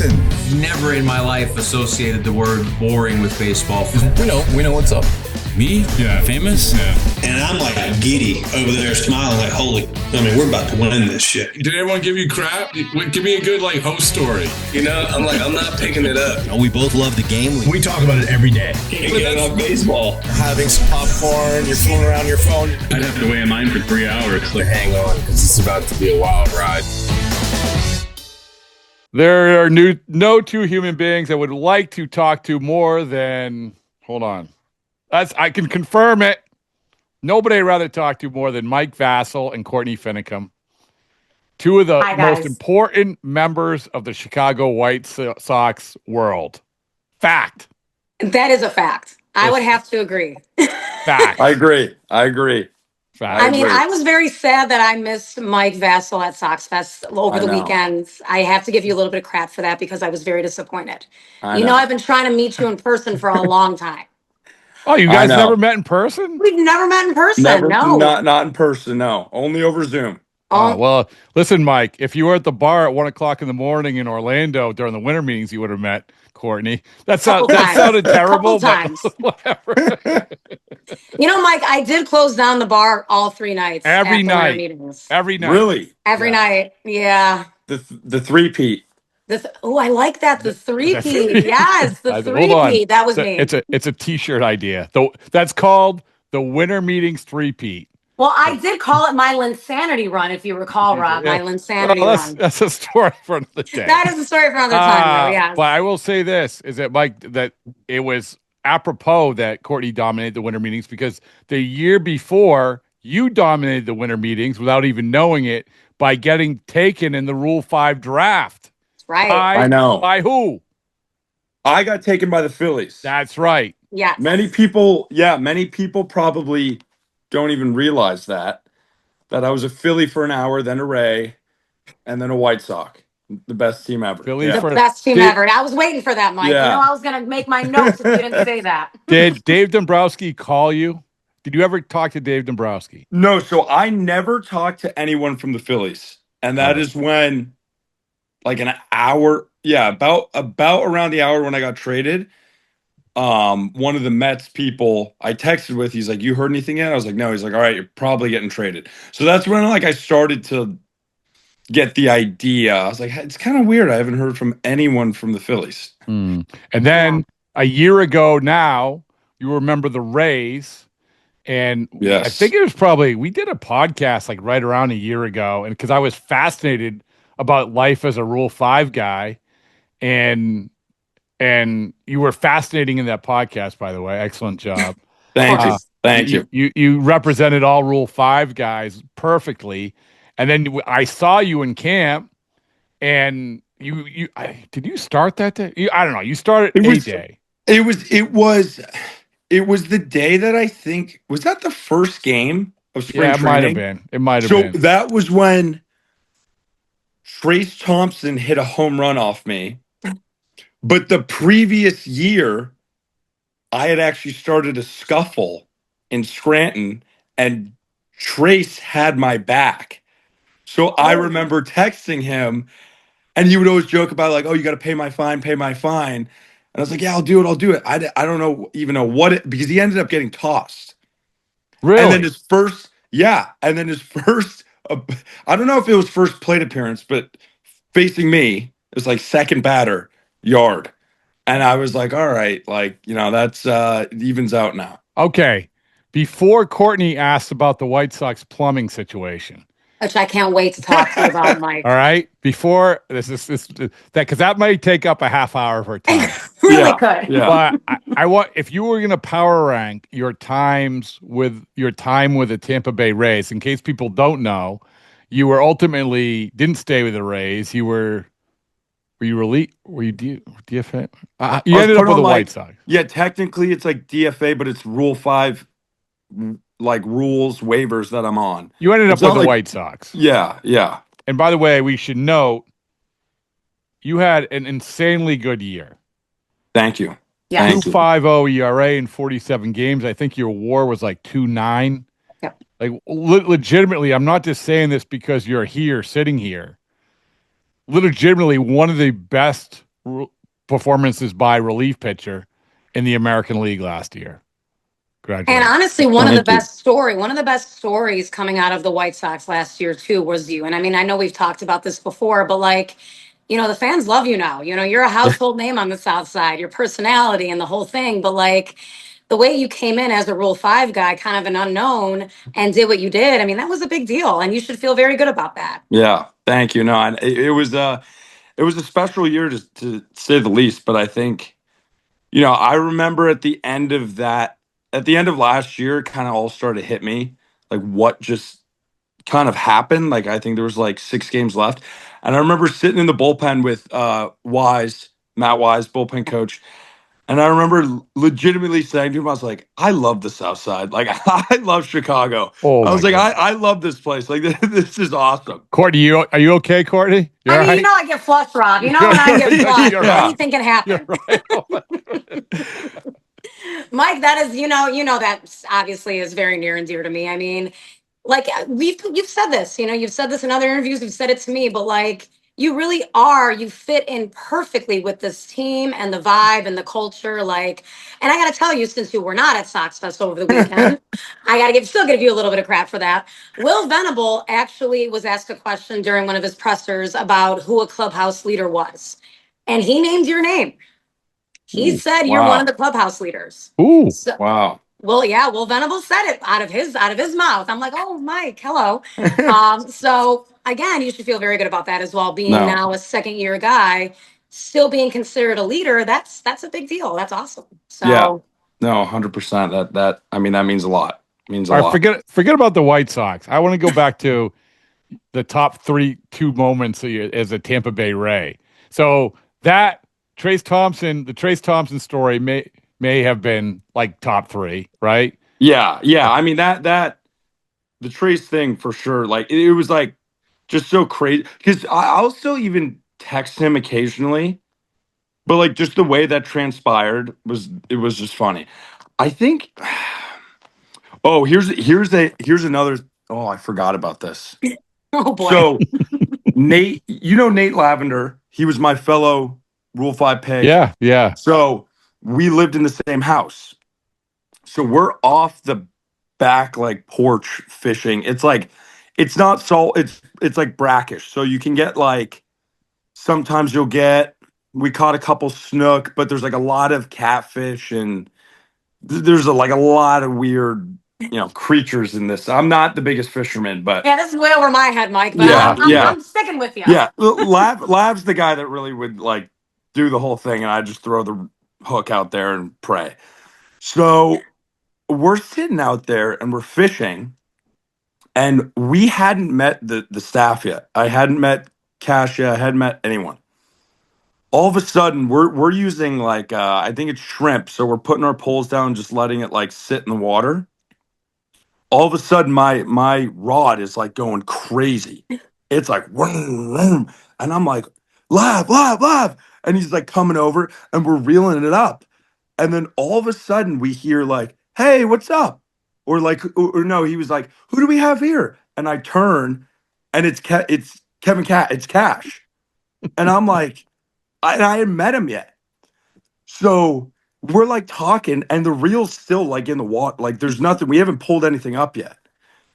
listen. Never in my life associated the word boring with baseball. We know what's up. Me? Yeah. Famous? Yeah. And I'm like giddy over there smiling like, we're about to win this shit. Did everyone give you crap? Give me a good host story. I'm not picking it up. We both love the game. We talk about it every day. Getting on baseball. Having some popcorn, you're fooling around your phone. I'd have to wait in line for 3 hours. Hang on, because it's about to be a wild ride. There are no two human beings I would like to talk to more than, hold on. I can confirm it. Nobody I'd rather talk to more than Mike Vasil and Courtney Finnicum. Two of the most important members of the Chicago White Sox world. Fact. That is a fact. I would have to agree. Fact. I agree. Fact. I was very sad that I missed Mike Vasil at Sox Fest over the weekend. I have to give you a little bit of crap for that because I was very disappointed. I've been trying to meet you in person for a long time. Oh, you guys never met in person? We've never met in person. Never, no. Not in person, no. Only over Zoom. Well, listen, Mike, if you were at the bar at 1 o'clock in the morning in Orlando during the winter meetings, you would have met Courtney. That sounded terrible, but whatever. Mike, I did close down the bar all 3 nights. Every night. Really? Every night. Yeah. The three-peat. I like that. The 3-peat. Yes, the 3-peat. That was me. It's a t-shirt idea. That's called the Winter Meetings 3-peat. Well, I did call it my Linsanity run, if you recall, Rob. My Linsanity run. That's a story for another day. That is a story for another time, though, yes. But I will say this, is that, Mike, that it was apropos that Courtney dominated the winter meetings because the year before, you dominated the winter meetings without even knowing it by getting taken in the Rule 5 draft. Right. I know. By who? I got taken by the Phillies. That's right. Yeah. Many people probably don't even realize that I was a Philly for an hour, then a Ray, and then a White Sox. The best team ever. The best team ever. I was waiting for that, Mike. Yeah. I was going to make my notes if you didn't say that. Did Dave Dombrowski call you? Did you ever talk to Dave Dombrowski? No, so I never talked to anyone from the Phillies. And that is when, an hour, about around the hour when I got traded, one of the Mets people I texted with, he's like, "You heard anything yet?" I was like, "No." He's like, "All right, you're probably getting traded." So that's when I started to get the idea. I was like, it's kind of weird. I haven't heard from anyone from the Phillies. And then a year ago now, you remember the Rays. And I think it was we did a podcast right around a year ago. And because I was fascinated about life as a Rule 5 guy. And you were fascinating in that podcast, by the way. Excellent job. Thank you. You represented all Rule 5 guys perfectly. And then I saw you in camp, and did you start that day? I don't know. You started a day. It was the day that I think was that the first game of spring training. It might have been. So that was when Trace Thompson hit a home run off me. But the previous year, I had actually started a scuffle in Scranton, and Trace had my back. So I remember texting him, and he would always joke about you got to pay my fine. And I was like, yeah, I'll do it. I don't even know what it, because he ended up getting tossed. Really? And then his first, I don't know if it was first plate appearance, but facing me, it was second batter. Yard. And I was like, all right, that's evens out now. Okay. Before Courtney asked about the White Sox plumbing situation, which I can't wait to talk to you about, Mike. All right. Before because that might take up a half hour of her time. Really could. Yeah. But I want, if you were going to power rank your time with the Tampa Bay Rays, in case people don't know, you were ultimately didn't stay with the Rays. Were you DFA? You ended up with the White Sox. Yeah, technically it's DFA, but it's Rule 5 rules waivers that I'm on. You ended up with the White Sox. Yeah. And by the way, we should note you had an insanely good year. Thank you. Yeah. 2.50 ERA in 47 games. I think your WAR was 2.9. Yeah. Legitimately, I'm not just saying this because you're here, sitting here. Legitimately one of the best performances by relief pitcher in the American League last year. And honestly, one of the best stories coming out of the White Sox last year too was you. And I mean, I know we've talked about this before, but like, the fans love you now. You're a household name on the South Side, your personality and the whole thing. But like the way you came in as a Rule 5 guy, kind of an unknown, and did what you did, I mean, that was a big deal. And you should feel very good about that. Yeah. Thank you. No, and it was a special year to say the least. But I think, I remember at the end of last year, kind of all started to hit me, like what just kind of happened. Like I think there was like 6 games left. And I remember sitting in the bullpen with Matt Wise, bullpen coach. And I remember legitimately saying to him, I was like, I love the South Side. Like, I love Chicago. I was like, I love this place. Like, this is awesome. Courtney, are you okay, Courtney? I mean, right? I get flushed, Rob. When I get flushed, anything can happen. Right. Mike, that is, that obviously is very near and dear to me. I mean, like you've said this, you've said this in other interviews, you've said it to me, but like you really you fit in perfectly with this team and the vibe and the culture. Like, and I got to tell you, since you were not at Sox Fest over the weekend, I got to still give you a little bit of crap for that. Will Venable actually was asked a question during one of his pressers about who a clubhouse leader was. And he named your name. He said you're one of the clubhouse leaders. Ooh, wow. Well, yeah. Well, Venable said it out of his mouth. I'm like, oh, Mike, hello. So again, you should feel very good about that as well. Being now a second-year guy, still being considered a leader. That's a big deal. That's awesome. So yeah, no, 100%. That means a lot. It means a lot. Forget about the White Sox. I want to go back to the top 2 moments as a Tampa Bay Ray. So that the Trace Thompson story may have been like top 3, right? Yeah. I mean that the Trace thing for sure. Like it was like just so crazy because I'll still even text him occasionally, but like just the way that transpired was just funny. I think. Oh, here's another. Oh, I forgot about this. Oh boy. So Nate Lavender, he was my fellow Rule 5 pick. Yeah. So we lived in the same house. So we're off the back like porch fishing. It's like it's not salt, it's like brackish. So you can get like sometimes we caught a couple snook, but there's like a lot of catfish and there's a lot of weird creatures in this. I'm not the biggest fisherman, but yeah, this is way over my head, Mike. But I'm sticking with you. Yeah, Lav's the guy that really would like do the whole thing, and I just throw the hook out there and pray. So we're sitting out there and we're fishing, and we hadn't met the staff yet. I hadn't met Kasia. I hadn't met anyone. All of a sudden, we're using like I think it's shrimp. So we're putting our poles down, just letting it like sit in the water. All of a sudden, my rod is like going crazy. It's like vroom, vroom. And I'm like, Lav, and he's like coming over, and we're reeling it up. And then all of a sudden, we hear like, "Hey, what's up?" Or like, or no, he was like, "Who do we have here?" And I turn, and it's Kevin it's Cash, and I'm like, I hadn't met him yet, so we're like talking, and the reel's still like in the water, like there's nothing. We haven't pulled anything up yet,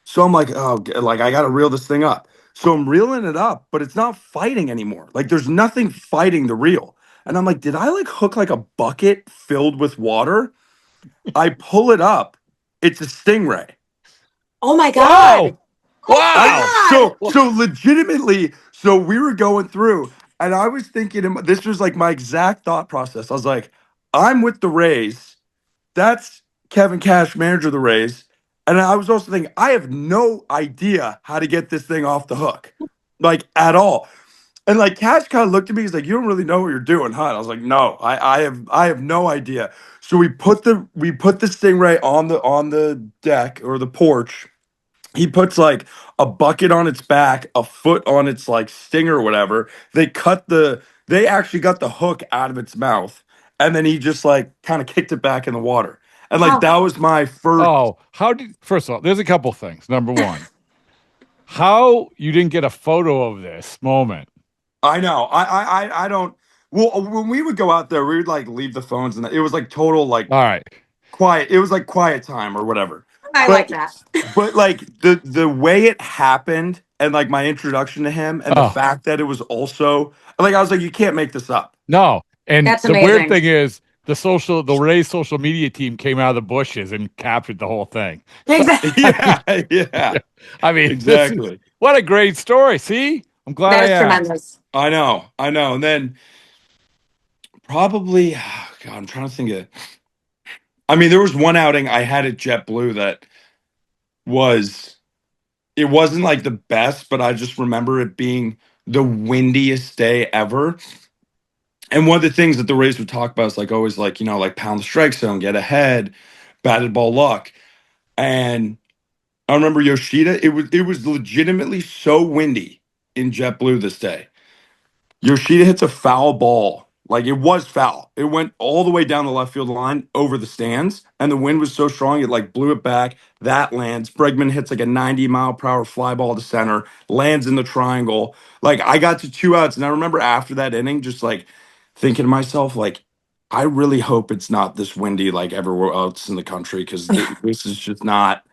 so I'm like, oh, like I gotta reel this thing up. So I'm reeling it up, but it's not fighting anymore. Like there's nothing fighting the reel, and I'm like, did I like hook like a bucket filled with water? I pull it up. It's a stingray. Oh my God. Wow. So legitimately, so we were going through, and I was thinking, this was like my exact thought process. I was like, I'm with the Rays. That's Kevin Cash, manager of the Rays. And I was also thinking, I have no idea how to get this thing off the hook, like at all. And like Cash kind of looked at me. He's like, "You don't really know what you're doing, huh?" And I was like, "No, I have no idea." So we put the stingray on the deck or the porch. He puts like a bucket on its back, a foot on its like stinger or whatever. They actually got the hook out of its mouth, and then he just like kind of kicked it back in the water. And like that was my first. Oh, first of all, there's a couple things. Number one, how you didn't get a photo of this moment. I know. I don't. Well, when we would go out there, we would like leave the phones, and it was like total like All right. quiet. It was like quiet time or whatever. I like that. But like the way it happened, and like my introduction to him, and the fact that it was also like I was like, you can't make this up. No, and That's the amazing. weird thing is the Rays social media team came out of the bushes and captured the whole thing. Exactly. Yeah. I mean, Exactly. What a great story. See, I'm glad That I is asked. tremendous. I know. And then probably, God, I'm trying to think of. I mean, there was one outing I had at JetBlue that it wasn't like the best, but I just remember it being the windiest day ever. And one of the things that the Rays would talk about is like always like, like pound the strike zone, get ahead, batted ball luck. And I remember Yoshida, it was legitimately so windy in JetBlue this day. Yoshida hits a foul ball. Like it was foul. It went all the way down the left field line over the stands, and the wind was so strong it like blew it back. That lands. Bregman hits like a 90-mile-per-hour fly ball to center, lands in the triangle. Like I got to 2 outs, and I remember after that inning, just like thinking to myself, like, I really hope it's not this windy like everywhere else in the country because this is just not.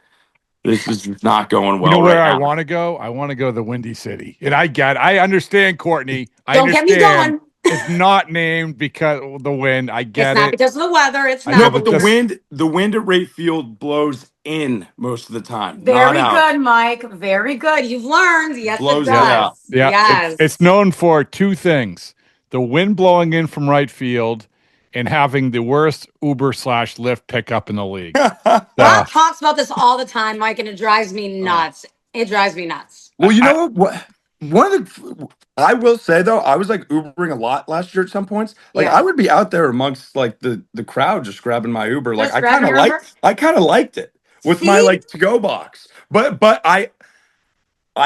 This is just not going well. You know where right I now. want to go? I want to go to the Windy City. And I understand, Courtney. Don't get me going. It's not named because of the wind. I get It's not it. because of the weather. It's not. No, but the wind at Rate Field blows in most of the time. Very not out. good, Mike. Very good. You've learned. Yes, Blows it it out. does. Yeah. Yes. It's known for two things: the wind blowing in from right field and having the worst Uber/Lyft pickup in the league. Rob talks about this all the time, Mike, and it drives me nuts. It drives me nuts. Well, you know what? One of the I will say though, I was like Ubering a lot last year at some points. Like Yeah. I would be out there amongst like the crowd just grabbing my Uber. Like Just I grabbing kind of your Uber? I kind of liked it with my See? like to go box. But I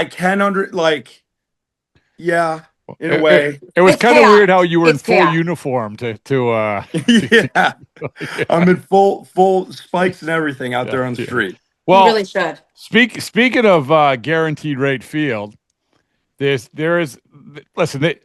can yeah, in a way. It was It's kind of chaos. weird how you were It's in full chaos. uniform to Yeah. I'm in full spikes and everything out there on the street. Well, You really should. Speaking of guaranteed rate field, listen,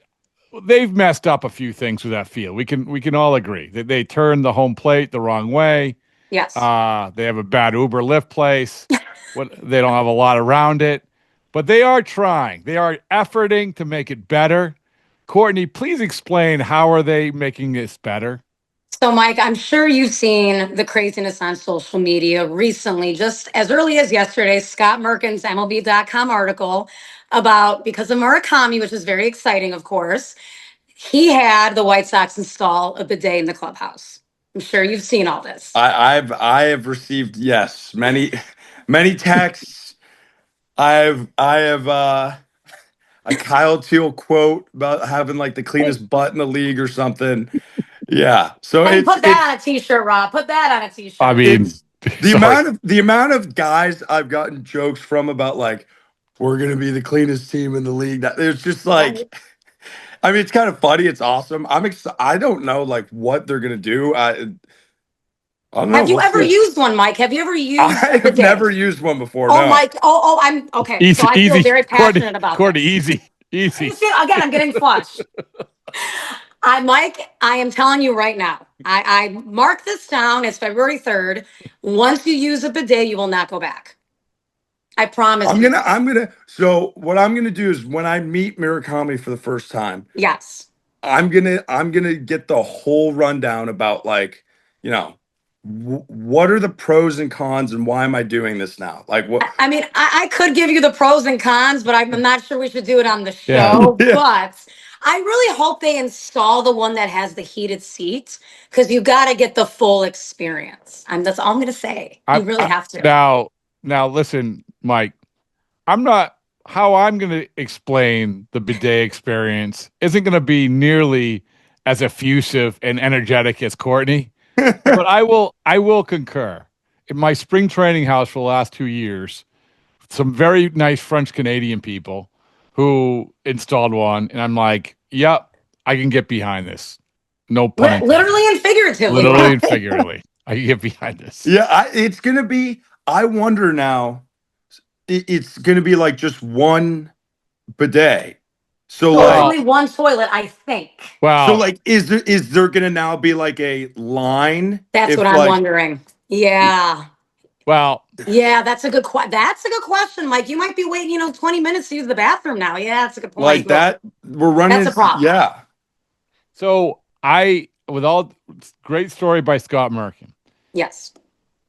they've messed up a few things with that field. We can all agree that they turned the home plate the wrong way. Yes. They have a bad Uber Lyft place. They don't have a lot around it, but they are trying. They are efforting to make it better. Courtney, please explain how are they making this better? So, Mike, I'm sure you've seen the craziness on social media recently. Just as early as yesterday, Scott Merkin's MLB.com article about because of Murakami, which is very exciting, of course, he had the White Sox install a bidet in the clubhouse. I'm sure you've seen all this. I have received many texts. I have a Kyle Teal quote about having like the cleanest butt in the league or something. Yeah. So And put that on a t-shirt, Rob. Put that on a t-shirt. I mean, the amount of guys I've gotten jokes from about like we're gonna be the cleanest team in the league. That it's just like, I mean, it's kind of funny. It's awesome. I don't know like what they're gonna do. I don't know. Have you ever used one, Mike? Have you ever used? I have never used one before. Oh, no. Mike. Oh, I'm okay. Easy, so I feel easy. very passionate about Courtney, this. easy. Again, I'm getting flushed. Mike, I am telling you right now. I mark this down. It's February 3rd. Once you use a bidet, you will not go back. I promise. I'm gonna. So what I'm gonna do is when I meet Murakami for the first time, yes, I'm gonna get the whole rundown about like, what are the pros and cons and why am I doing this now? Like what? I mean, I could give you the pros and cons, but I'm not sure we should do it on the show. Yeah. But I really hope they install the one that has the heated seats because you got to get the full experience. That's all I'm going to say. You really have to. Now, listen, Mike. How I'm going to explain the bidet experience isn't going to be nearly as effusive and energetic as Courtney. But I will concur. In my spring training house for the last 2 years, some very nice French Canadian people who installed one, and I'm like, yep, I can get behind this. No pun intended. Literally and figuratively. Literally and figuratively. I can get behind this. Yeah, it's gonna be. I wonder now. It's gonna be like just one bidet, So So like, only one toilet, I think. Well, so like, is there gonna now be like a line? That's If what I'm like, wondering. Yeah. well, Yeah, that's a that's a good question, Mike. You might be waiting, 20 minutes to use the bathroom now. Yeah, that's a good point. like that, we're running. That's a problem. Yeah. so great story by Scott Merkin, Yes.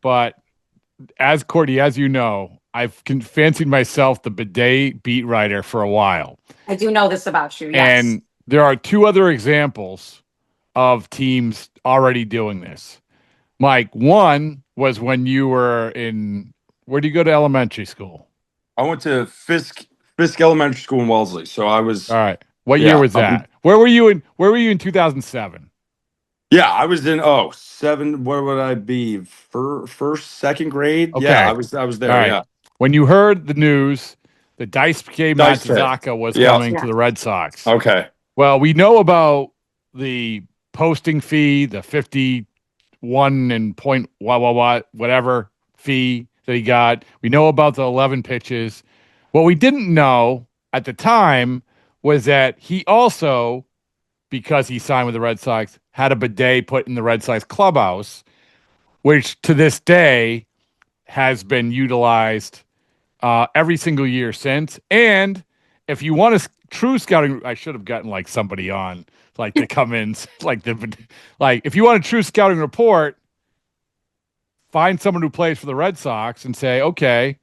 but as Courtney, as you know, I've fancied myself the bidet beat writer for a while. I do know this about you. Yes. And there are two other examples of teams already doing this. Mike, one was when you were where do you go to elementary school? I went to Fisk Elementary School in Wellesley. So I was. All right. What Yeah, year was that? Where were you in 2007? Yeah, I was in 7. What would I be? First, second grade? Okay. Yeah, I was there. All right. Yeah. When you heard the news that Daisuke Matsuzaka was coming to the Red Sox. Okay. Well, we know about the posting fee, the 51 and point whatever fee that he got. We know about the 11 pitches. What we didn't know at the time was that he also, because he signed with the Red Sox, had a bidet put in the Red Sox clubhouse, which to this day has been utilized every single year since. And if you want a true scouting, I should have gotten like somebody on like to come in, like if you want a true scouting report, find someone who plays for the Red Sox and say, okay,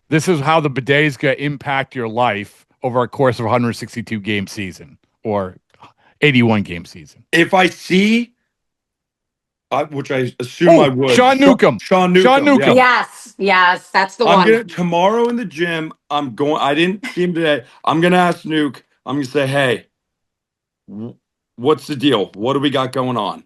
this is how the bidet is going to impact your life over a course of 162 game season or 81 game season. If I see, which I assume I would, Sean Newcomb. Sean Newcomb. Yeah. Yes, that's the one. Tomorrow in the gym, I didn't see him today. I'm going to ask Nuke. I'm going to say, hey, what's the deal? What do we got going on?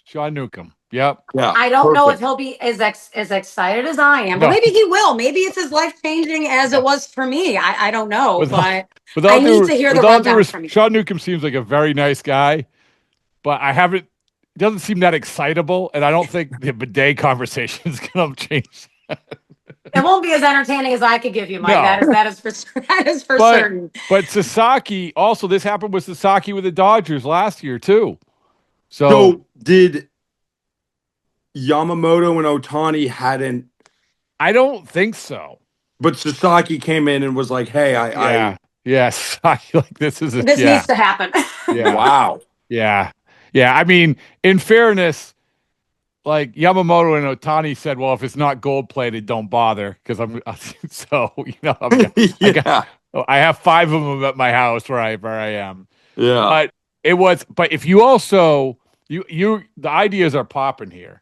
Sean Newcomb. Yep. Yeah. I don't know if he'll be as excited as I am, but maybe he will. Maybe it's as life changing as it was for me. I don't know, but I need to hear the rundown from you. Sean Newcomb seems like a very nice guy, but it doesn't seem that excitable, and I don't think the bidet conversation is going to change. It won't be as entertaining as I could give you, Mike. No. That is for certain. But Sasaki, also, this happened with Sasaki with the Dodgers last year, too. So did Yamamoto and Ohtani hadn't? I don't think so. But Sasaki came in and was like, hey, yes. Like, this needs to happen. Yeah. Wow. Yeah. Yeah. I mean, in fairness, like Yamamoto and Ohtani said, well, if it's not gold plated, don't bother. Because I have 5 of them at my house where I am. Yeah. But if you also, the ideas are popping here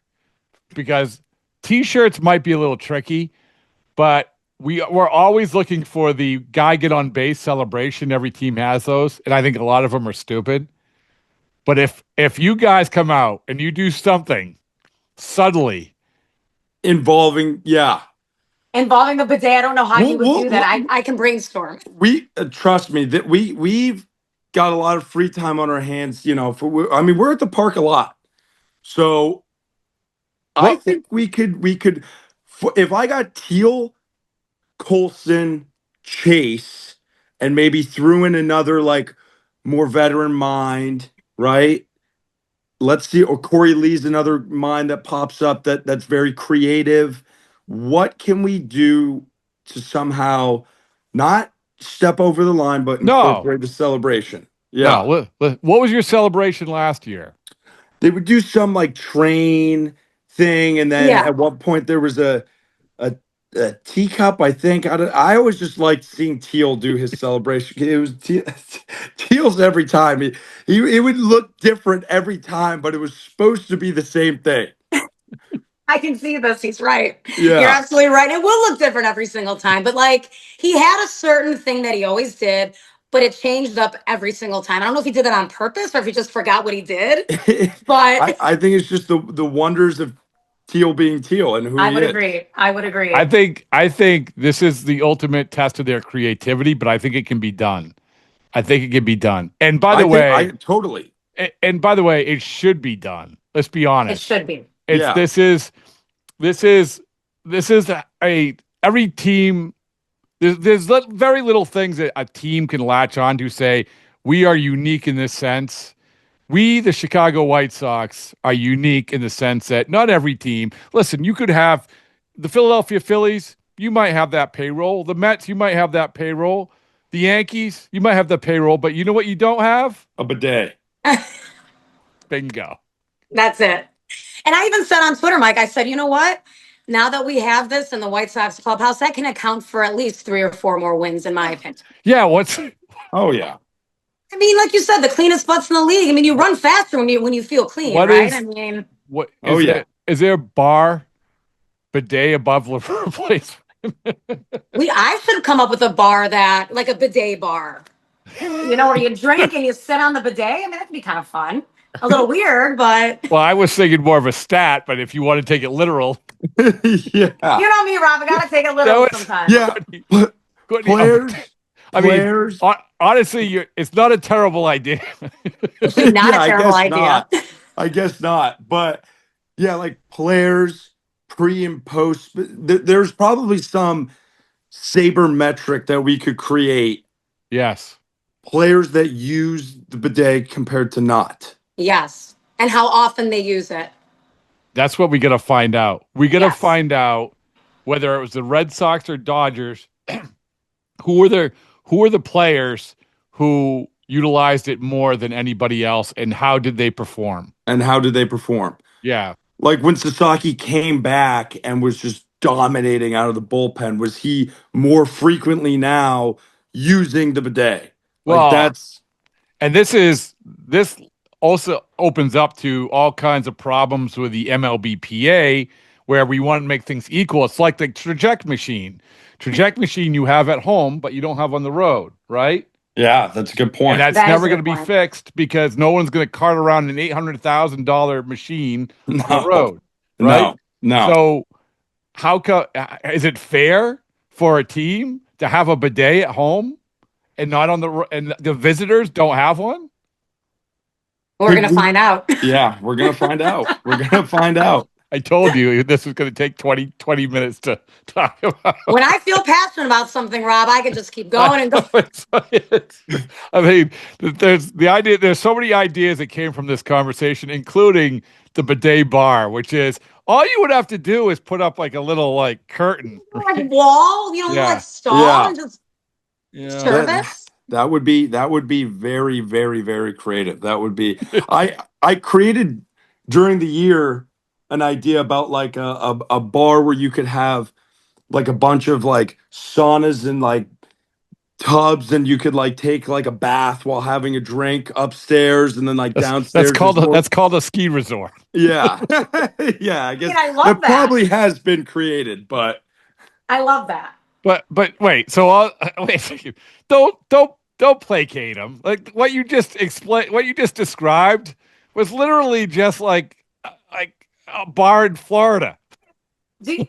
because t-shirts might be a little tricky, but we're always looking for the guy get on base celebration. Every team has those. And I think a lot of them are stupid. But if you guys come out and you do something subtly involving the bidet, I don't know how you would do that. I can brainstorm. We trust me that we've got a lot of free time on our hands. We're at the park a lot, so I think we could. If I got Teal, Colson, Chase, and maybe threw in another like more veteran mind, right? Let's see, or Corey Lee's another mind that pops up that's very creative. What can we do to somehow not step over the line, but incorporate the celebration? Yeah. No, what was your celebration last year? They would do some like train thing, and then at one point there was a teacup, I think. I always just liked seeing Teal do his celebration. It was Teal's every time. It would look different every time, but it was supposed to be the same thing. I can see this. He's right. Yeah. You're absolutely right. It will look different every single time. But like he had a certain thing that he always did, but it changed up every single time. I don't know if he did that on purpose or if he just forgot what he did. But I think it's just the wonders of Teal being Teal and who I he would is. agree. I would agree. I think this is the ultimate test of their creativity, but I think it can be done. And by the way, totally. And by the way, it should be done. Let's be honest. It should be. This is every team. There's very little things that a team can latch on to say, we are unique in this sense. We, the Chicago White Sox, are unique in the sense that not every team, listen, you could have the Philadelphia Phillies, you might have that payroll. The Mets, you might have that payroll. The Yankees, you might have the payroll, but you know what you don't have? A bidet. Bingo. That's it. And I even said on Twitter, Mike, I said, you know what? Now that we have this in the White Sox clubhouse, that can account for at least 3 or 4 more wins, in my opinion. Yeah, Oh, yeah. I mean, like you said, the cleanest butts in the league. I mean, you run faster when you feel clean, right? I mean, what? Is there a bar bidet above replacement? I should come up with a bar that, like a bidet bar. You know, where you drink and you sit on the bidet. I mean, that'd be kind of fun. A little weird, but. Well, I was thinking more of a stat, but if you want to take it literal. Yeah. You know me, Rob. I got to take it literal sometimes. Yeah. Players. Honestly, it's not a terrible idea. It's not a terrible idea. I guess not. But yeah, like players pre and post. There's probably some sabermetric that we could create. Yes. Players that use the bidet compared to not. Yes. And how often they use it. That's what we got to find out. We got to find out whether it was the Red Sox or Dodgers. Who are the players who utilized it more than anybody else, and how did they perform? Yeah. Like when Sasaki came back and was just dominating out of the bullpen, was he more frequently now using the bidet? And this also opens up to all kinds of problems with the MLBPA, where we want to make things equal. It's like the traject machine. Traject machine you have at home, but you don't have on the road, right? Yeah, that's a good point. And that's never going to be fixed because no one's going to cart around an $800,000 machine on the road, right? No. So is it fair for a team to have a bidet at home and not on the visitors don't have one? We're going to find out. Yeah, we're going to find out. I told you this was going to take 20 minutes to talk about. When I feel passionate about something, Rob, I can just keep going and going. I mean, there's so many ideas that came from this conversation, including the bidet bar, which is all you would have to do is put up like a little like curtain. Like wall, like stall and just service. That would be very, very, very creative. That would be I created during the year an idea about like a bar where you could have like a bunch of like saunas and like tubs, and you could like take like a bath while having a drink upstairs, and then like downstairs. That's called a ski resort. Yeah. Yeah, I guess I love that. Probably has been created, but I love that. But wait, so wait a second. Don't placate him. Like what you just described was literally just like a bar in Florida. Do you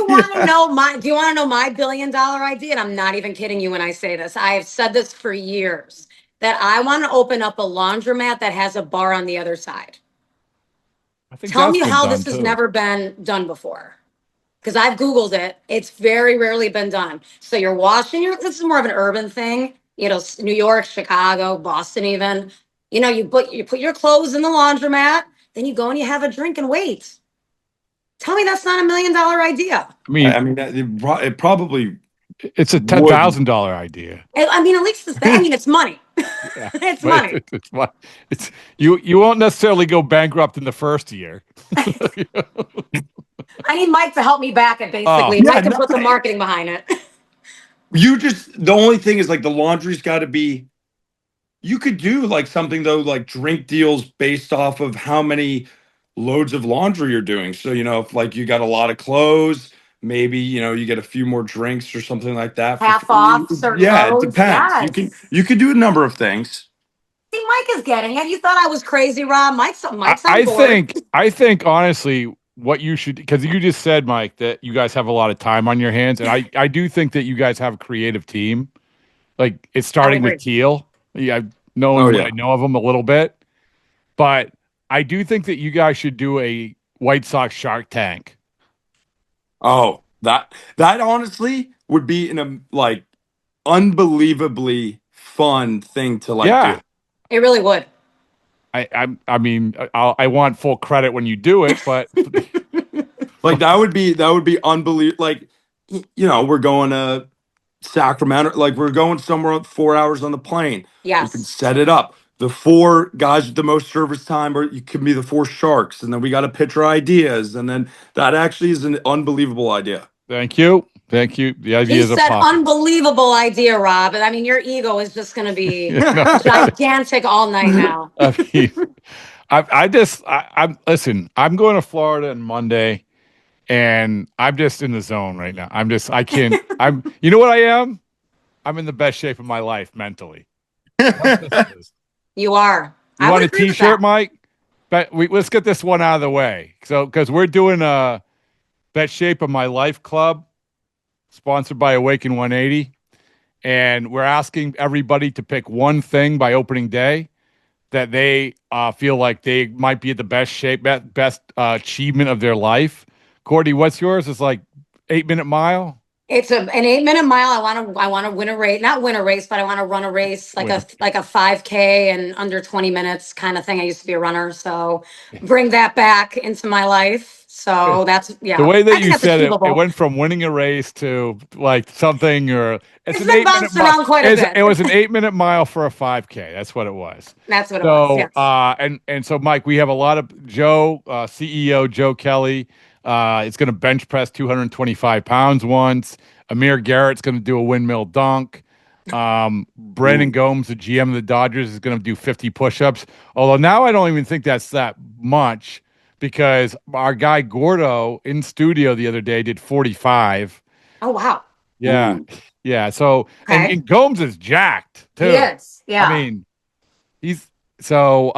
want to know my $1 billion idea? And I'm not even kidding you when I say this. I have said this for years that I want to open up a laundromat that has a bar on the other side. Tell me how this has never been done before. Because I've Googled it. It's very rarely been done. So you're washing this is more of an urban thing. New York, Chicago, Boston even. You put your clothes in the laundromat, then you go and you have a drink and wait. Tell me that's not $1 million idea. I mean, it probably. It's a $10,000 idea. I mean, at least it's money. Yeah, it's money. It's you won't necessarily go bankrupt in the first year. I need Mike to help me back it, basically. Mike can put the marketing behind it. The only thing is like the laundry's got to be. You could do like something though, like drink deals based off of how many loads of laundry you're doing. So, if like you got a lot of clothes, maybe, you get a few more drinks or something like that. Half off certain loads. It depends. Yes. You could do a number of things. See, Mike is getting it. You thought I was crazy, Rob. Mike's on board. I think honestly what you should, because you just said, Mike, that you guys have a lot of time on your hands. And I do think that you guys have a creative team. Like it's starting with Teal. Yeah. I know of him a little bit, but I do think that you guys should do a White Sox Shark Tank. Oh, That honestly would be like unbelievably fun thing to do. It really would. I mean, I want full credit when you do it, but like that would be unbelievable. Like, we're going to Sacramento, like we're going somewhere 4 hours on the plane. Yes. We can set it up. The 4 guys with the most service time, or you could be the 4 sharks, and then we got to pitch our ideas, and then that actually is an unbelievable idea. Thank you. The idea is He said unbelievable idea, Rob. I mean, your ego is just going to be gigantic all night now. I mean, listen, I'm going to Florida on Monday, and I'm just in the zone right now. I can't, you know what I am? I'm in the best shape of my life mentally. You are. You want a t-shirt, Mike? But let's get this one out of the way. So, because we're doing a Best Shape of My Life Club, sponsored by Awaken 180. And we're asking everybody to pick one thing by opening day that they feel like they might be at the best shape, best achievement of their life. Courtney, what's yours? It's like 8-minute mile. It's an 8-minute mile. I want to win a race, not win a race, but I want to run a race like a 5K in under 20 minutes kind of thing. I used to be a runner, so bring that back into my life. So that's the way that you said it. It went from winning a race to like something, or it's been bounced around quite a bit. It was an 8-minute mile for a 5K. That's what it was. That's what it was. Yes. And so Mike, we have a lot of CEO Joe Kelly. It's going to bench press 225 pounds once. Amir Garrett's going to do a windmill dunk. Brandon Gomes, the GM of the Dodgers, is going to do 50 push-ups. Although now I don't even think that's that much, because our guy Gordo in studio the other day did 45. Oh, wow. Yeah. Ooh. Yeah. So, and Gomes is jacked too. He is. Yeah. I mean, he's so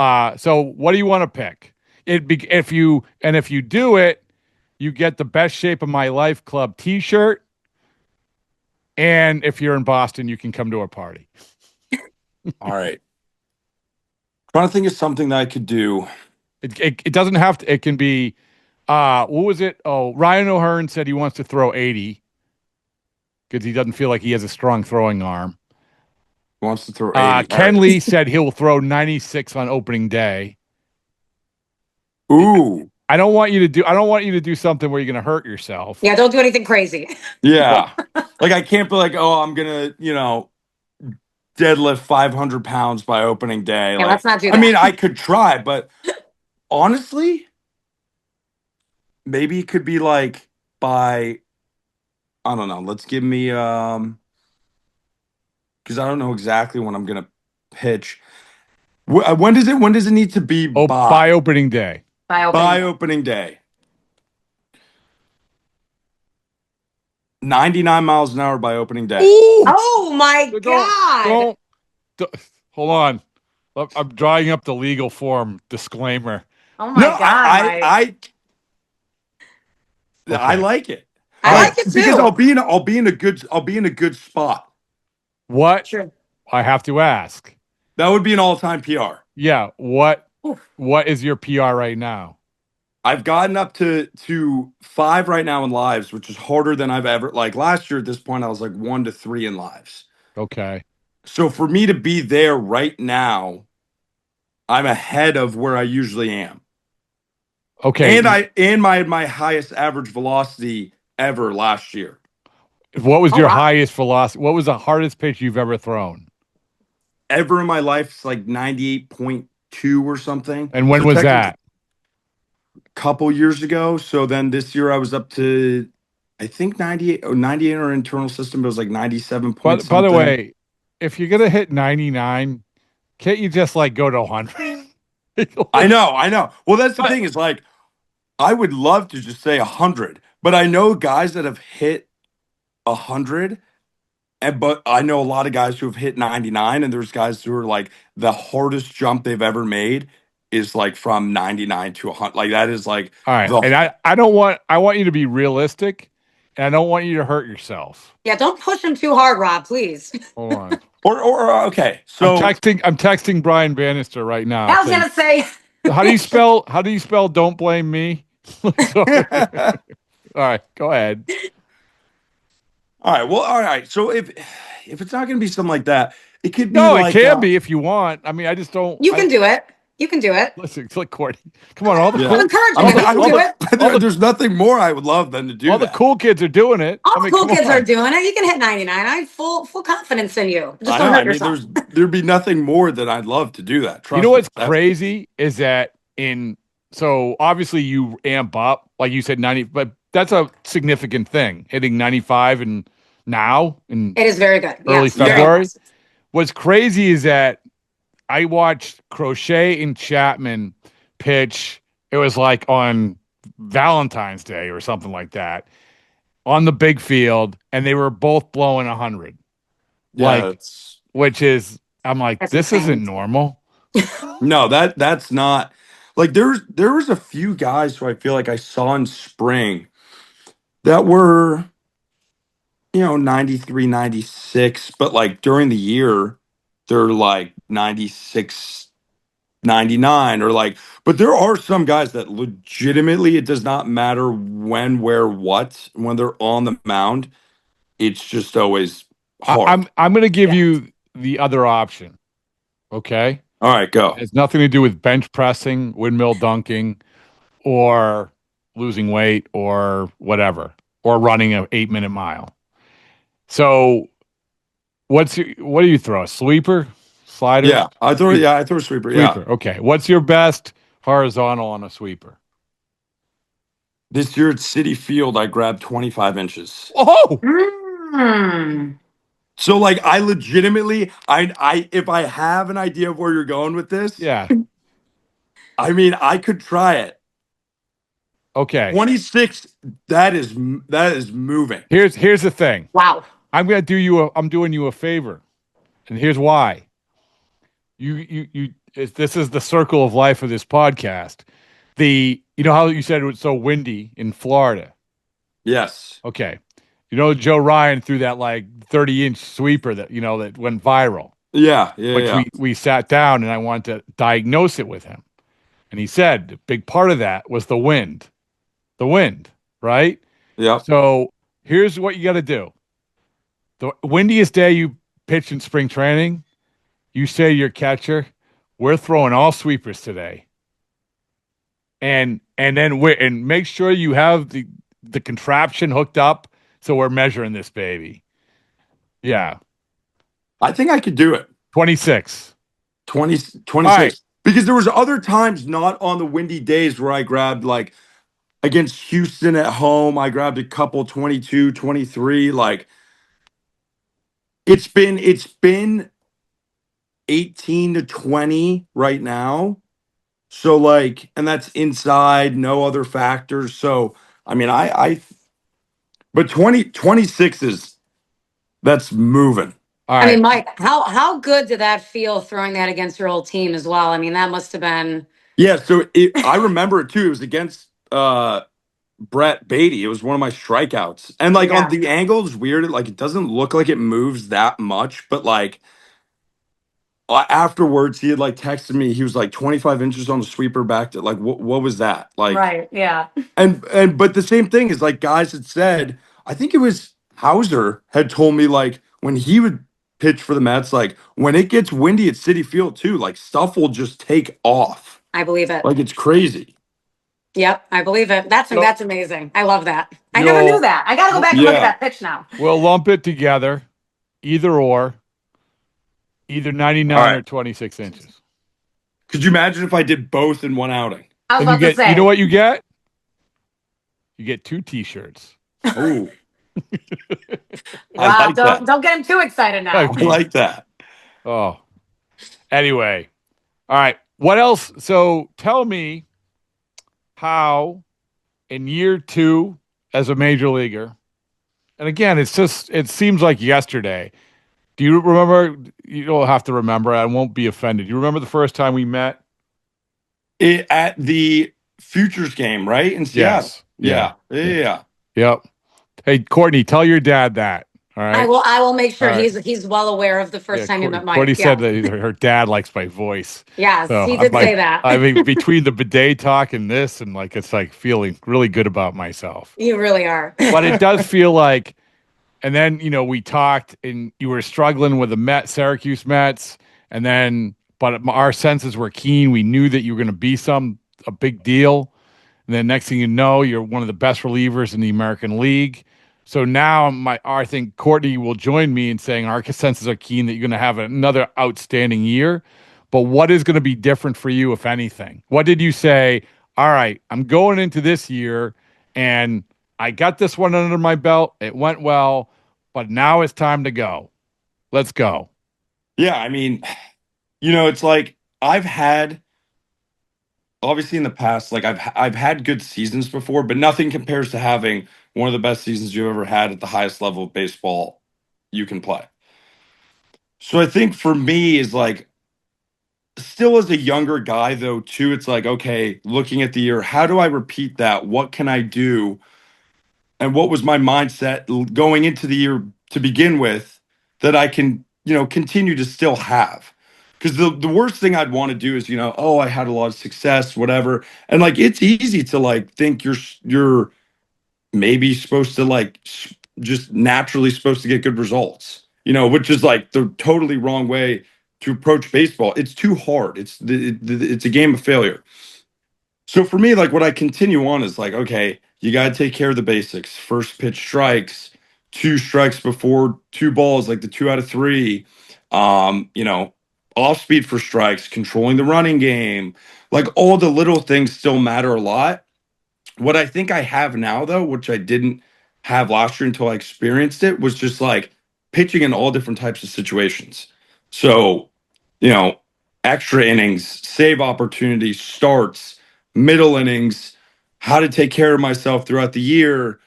what do you want to pick? If you do it, you get the Best Shape of My Life Club t-shirt. And if you're in Boston, you can come to our party. All right. Trying to think of something that I could do. It doesn't have to. It can be, what was it? Oh, Ryan O'Hearn said he wants to throw 80 because he doesn't feel like he has a strong throwing arm. He wants to throw 80. Ken Lee said he'll throw 96 on opening day. Ooh. I don't want you to do something where you're going to hurt yourself. Yeah, don't do anything crazy. Yeah. Like I can't be like, oh, I'm going to, deadlift 500 pounds by opening day. Yeah, like, let's not do that. I mean, I could try, but honestly, maybe it could be like by, I don't know. Let's give me, because I don't know exactly when I'm going to pitch. When does it need to be by opening day? By opening day. 99 miles an hour by opening day. Ooh. Oh my God. Don't, hold on. I'm drawing up the legal form disclaimer. Oh my God. I like it. I like it too. Because I'll be in a good spot. What? Sure. I have to ask. That would be an all-time PR. Yeah. What is your PR right now? I've gotten up to 5 right now in lives, which is harder than I've ever. Like last year at this point, I was like 1 to 3 in lives. Okay. So for me to be there right now, I'm ahead of where I usually am. Okay. And my highest average velocity ever last year. What was your highest velocity? What was the hardest pitch you've ever thrown? Ever in my life, it's like 98.2 or something. And when was that? Couple years ago. So then this year I was up to, I think 98 or our internal system. It was like 97 points. By the way, if you're gonna hit 99, can't you just like go to 100? I know. Well, that's the thing is like, I would love to just say 100, but I know guys that have hit 100, but I know a lot of guys who have hit 99, and there's guys who are like the hardest jump they've ever made is like from 99 to 100. Like that is like, all right. And I want you to be realistic, and I don't want you to hurt yourself. Yeah, don't push him too hard, Rob, please. Hold on. or okay. So I'm texting Brian Bannister right now. I was gonna say, how do you spell don't blame me? All right, go ahead. All right. Well, all right. So if it's not going to be something like that, it could be No, like it can be if you want. I mean, I just don't. You can do it. You can do it. Listen, it's like Courtney. Come on, all the Yeah. I'm encouraging you. You can do it. There's nothing more I would love than to do all the that. cool kids are doing it. All the cool come kids on. are doing it. You can hit 99. I have full confidence in you. Just I don't know. hurt I mean, yourself. there'd be nothing more that I'd love to do that. Trust You know me. what's That's- crazy is that so obviously you amp up, like you said, 90, but that's a significant thing, hitting 95 and now in It is very good. early Yes, very February. impressive. What's crazy is that I watched Crochet and Chapman pitch. It was like on Valentine's Day or something like that on the big field, and they were both blowing 100. Yeah, which is, I'm like, That's this insane. isn't normal. no, that's not like there was a few guys who I feel like I saw in spring that were 93, 96, but like during the year they're like 96, 99 or like, but there are some guys that legitimately it does not matter when, where, what, when they're on the mound, it's just always hard. I'm going to give you the other option. Okay. All right, go. It has nothing to do with bench pressing, windmill dunking, or losing weight, or whatever, or running an 8-minute mile. So, what do you throw? A sweeper, slider? Yeah, I throw a sweeper. Yeah, Okay. What's your best horizontal on a sweeper? this year at City Field, I grabbed 25 inches. Oh, So like I legitimately, I if I have an idea of where you're going with this, yeah. I mean I could try it. Okay. 26, that is moving. Here's the thing. Wow. I'm doing you a favor, and here's why. This is the circle of life of this podcast. You know how you said it was so windy in Florida? Yes. Okay. Joe Ryan threw that like 30-inch sweeper that went viral. Yeah. Which we sat down and I wanted to diagnose it with him. And he said a big part of that was the wind. The wind, right? Yeah. So here's what you got to do. The windiest day you pitch in spring training, you say to your catcher, we're throwing all sweepers today. And then make sure you have the contraption hooked up so we're measuring this baby. Yeah. I think I could do it. 26. 26. Right. Because there was other times not on the windy days where I grabbed like against Houston at home, I grabbed a couple 22, 23. Like it's been 18 to 20 right now. So like, and that's inside, no other factors. So I mean, but 26 that's moving. All I right. mean, Mike, how good did that feel throwing that against your old team as well? I mean, that must have been. Yeah, so I remember it too. It was against Brett Beatty. It was one of my strikeouts. And like on the angle is weird. Like it doesn't look like it moves that much, but like afterwards he had like texted me. He was like 25 inches on the sweeper back to like what was that? Like Right. Yeah. and but the same thing is like guys had said, I think it was Hauser had told me like when he would pitch for the Mets, like when it gets windy at City Field too, like stuff will just take off. I believe it. Like it's crazy. Yep, I believe it. That's amazing. I love that. I never knew that. I got to go back and look at that pitch now. We'll lump it together, either 99 or 26 inches. Could you imagine if I did both in one outing? I was about to say. You know what you get? You get 2 T-shirts. Oh, Wow, don't get him too excited now. I like that. Oh, anyway, all right. What else? So tell me how in year 2 as a major leaguer, and again, it seems like yesterday. Do you remember? You don't have to remember. I won't be offended. You remember the first time we met? At the Futures game, right? In Seattle. Yes. Yeah. Yep. Hey, Courtney, tell your dad that. All right. I will make sure All right. he's well aware of the first time you met Mike. Courtney said that her dad likes my voice. Yes, So he did say that. I mean, between the bidet talk and this, and like it's like feeling really good about myself. You really are. But it does feel like And then, we talked and you were struggling with the Syracuse Mets. And then, but our senses were keen. We knew that you were going to be a big deal. And then next thing you know, you're one of the best relievers in the American League. So now I think Courtney will join me in saying our senses are keen that you're going to have another outstanding year. But what is going to be different for you, if anything? What did you say? All right, I'm going into this year and I got this one under my belt. It went well, but now it's time to go. Let's go. Yeah, I mean, it's like I've had obviously in the past, like I've had good seasons before, but nothing compares to having one of the best seasons you've ever had at the highest level of baseball you can play. So I think for me is like still as a younger guy though too, it's like, okay, looking at the year, how do I repeat that? What can I do? And what was my mindset going into the year to begin with that I can, continue to still have? Because the worst thing I'd want to do is, oh, I had a lot of success, whatever. And like it's easy to like think you're maybe supposed to like just naturally supposed to get good results, which is like the totally wrong way to approach baseball. It's too hard. It's a game of failure. So for me, like what I continue on is like, okay, you got to take care of the basics. First pitch strikes, 2 strikes before 2 balls, like the 2 out of 3. Off speed for strikes, controlling the running game, like all the little things still matter a lot. What I think I have now, though, which I didn't have last year until I experienced it, was just like pitching in all different types of situations. So, extra innings, save opportunities, starts, middle innings, how to take care of myself throughout the year.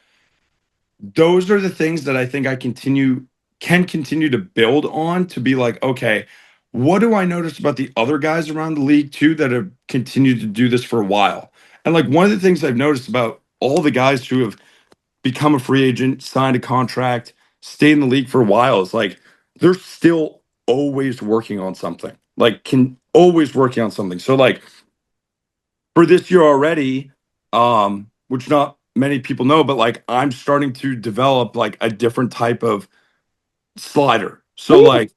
Those are the things that I think I can continue to build on to be like, okay, what do I notice about the other guys around the league too that have continued to do this for a while? And like one of the things I've noticed about all the guys who have become a free agent, signed a contract, stayed in the league for a while is like they're still always working on something. Like can always working on something. So like for this year already, which not many people know, but like I'm starting to develop like a different type of slider. So like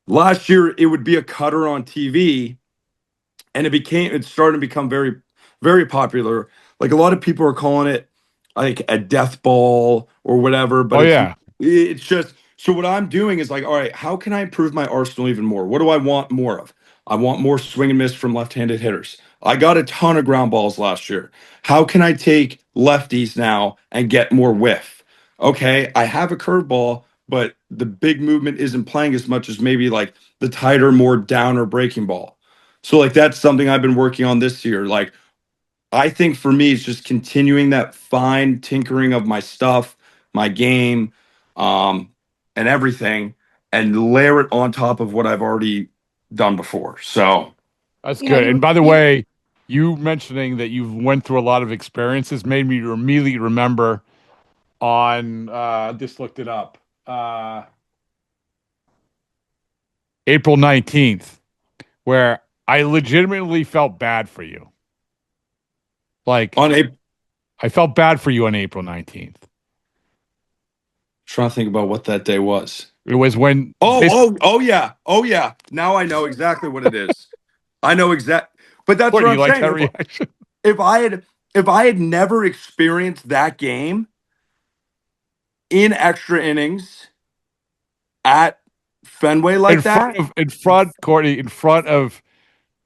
last year it would be a cutter on TV and it's starting to become very, very popular. Like a lot of people are calling it like a death ball or whatever, but it's just so what I'm doing is like, all right, how can I improve my arsenal even more? What do I want more of? I want more swing and miss from left-handed hitters. I got a ton of ground balls last year. How can I take lefties now and get more whiff? Okay, I have a curveball, but the big movement isn't playing as much as maybe like the tighter, more down or breaking ball. So like that's something I've been working on this year. Like I think for me, it's just continuing that fine tinkering of my stuff, my game, and everything, and layer it on top of what I've already done before. So that's good. And by the way, you mentioning that you've went through a lot of experiences made me immediately remember on just looked it up. April 19th, where I legitimately felt bad for you. Like I felt bad for you on April 19th. Trying to think about what that day was. It was when Oh yeah. Now I know exactly what it is. I know exact, but that's what I'm saying. That reaction? If I had never experienced that game in extra innings at Fenway like that, in front, Courtney, in front of,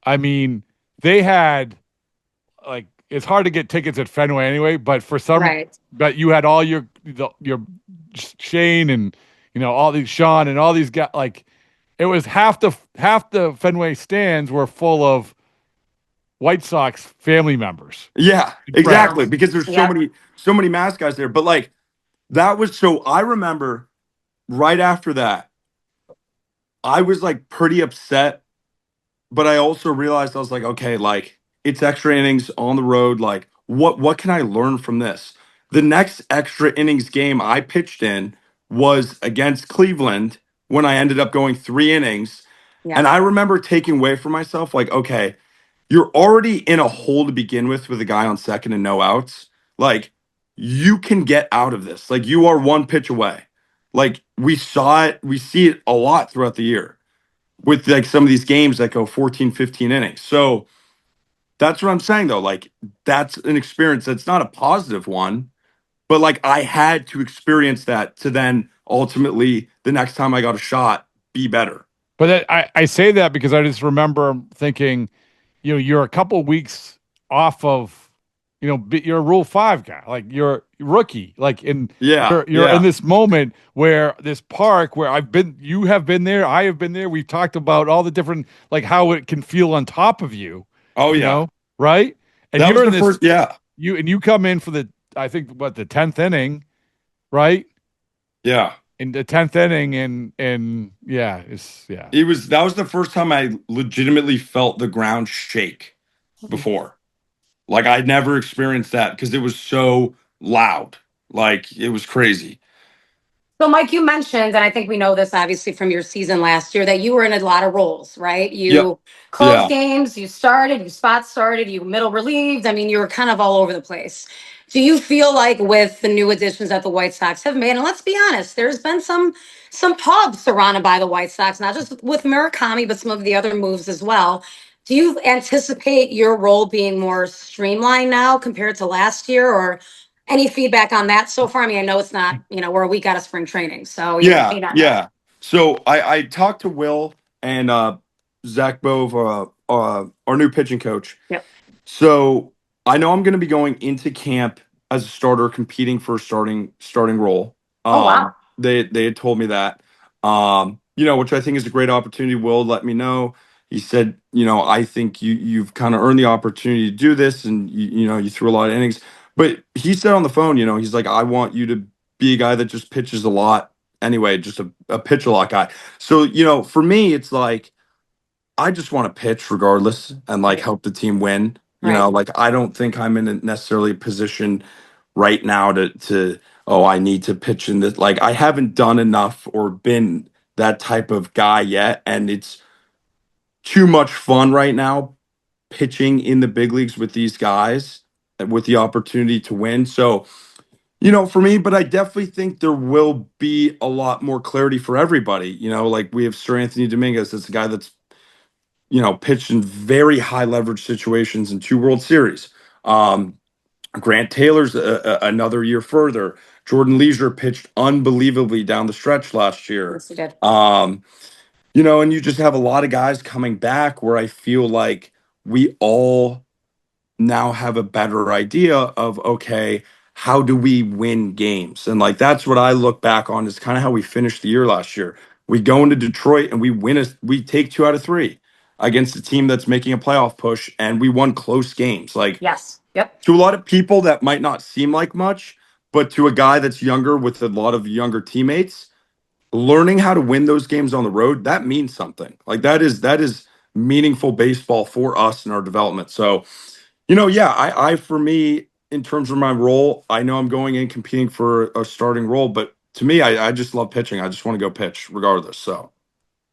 I mean, they had like it's hard to get tickets at Fenway anyway, but for some, but you had all your Shane and all these Sean and all these guys. Like it was half the Fenway stands were full of White Sox family members. Yeah, exactly. Because there's so many mass guys there. But like that was so I remember right after that, I was like pretty upset, but I also realized I was like, okay, like it's extra innings on the road. Like what can I learn from this? The next extra innings game I pitched in was against Cleveland when I ended up going 3 innings. Yeah. And I remember taking away from myself, like, okay, you're already in a hole to begin with a guy on second and no outs. Like, you can get out of this. Like, you are 1 pitch away. Like we see it a lot throughout the year with like some of these games that go 14, 15 innings. So that's what I'm saying though. Like that's an experience that's not a positive one, but like I had to experience that to then ultimately the next time I got a shot be better. But I say that because I just remember thinking, you're a couple weeks off of, you're a Rule 5 guy, like you're rookie, like you're in this moment where this park where you have been there, I have been there. We've talked about all the different, like how it can feel on top of you. Oh you yeah, know, right? And that you're was in the this, first. Yeah, you come in for I think the 10th inning, right? yeah. In the 10th inning, and yeah, That was the first time I legitimately felt the ground shake before. Like I'd never experienced that because it was so loud. Like it was crazy. So, Mike, you mentioned, and I think we know this obviously from your season last year, that you were in a lot of roles, right? Yep. You closed Yeah. games, you started, you spot started, you middle relieved. I mean, you were kind of all over the place. Do you feel like with the new additions that the White Sox have made, and let's be honest, there's been some pubs surrounded by the White Sox, not just with Murakami, but some of the other moves as well. Do you anticipate your role being more streamlined now compared to last year, or any feedback on that so far? I mean, I know it's not, we're a week out of spring training, so you Yeah. may not know. Yeah. So I talked to Will and Zach Bove, our new pitching coach. Yep. So I know I'm going to be going into camp as a starter, competing for a starting role. Oh, wow. They had told me that, which I think is a great opportunity. Will let me know. He said, I think you've kind of earned the opportunity to do this, and you threw a lot of innings. But he said on the phone, he's like, I want you to be a guy that just pitches a lot anyway, just a pitch a lot guy. So for me, it's like I just want to pitch regardless and like help the team win. Right. Like I don't think I'm in a necessarily position right now to I need to pitch in this. Like I haven't done enough or been that type of guy yet, and it's too much fun right now pitching in the big leagues with these guys with the opportunity to win. So for me, but I definitely think there will be a lot more clarity for everybody. Like we have Sir Anthony Dominguez, that's a guy that's pitched in very high leverage situations in 2 World Series. Grant Taylor's another year further. Jordan Leisure pitched unbelievably down the stretch last year. Yes, he did. And you just have a lot of guys coming back where I feel like we all now have a better idea of, okay, how do we win games? And like that's what I look back on is kind of how we finished the year last year. We go into Detroit and we take 2 out of 3 against a team that's making a playoff push, and we won close games. Like Yes. Yep. to a lot of people that might not seem like much, but to a guy that's younger with a lot of younger teammates, learning how to win those games on the road, that means something. Like that is meaningful baseball for us in our development. So yeah, I for me, in terms of my role, I know I'm going in competing for a starting role, but to me, I just love pitching. I just want to go pitch regardless. So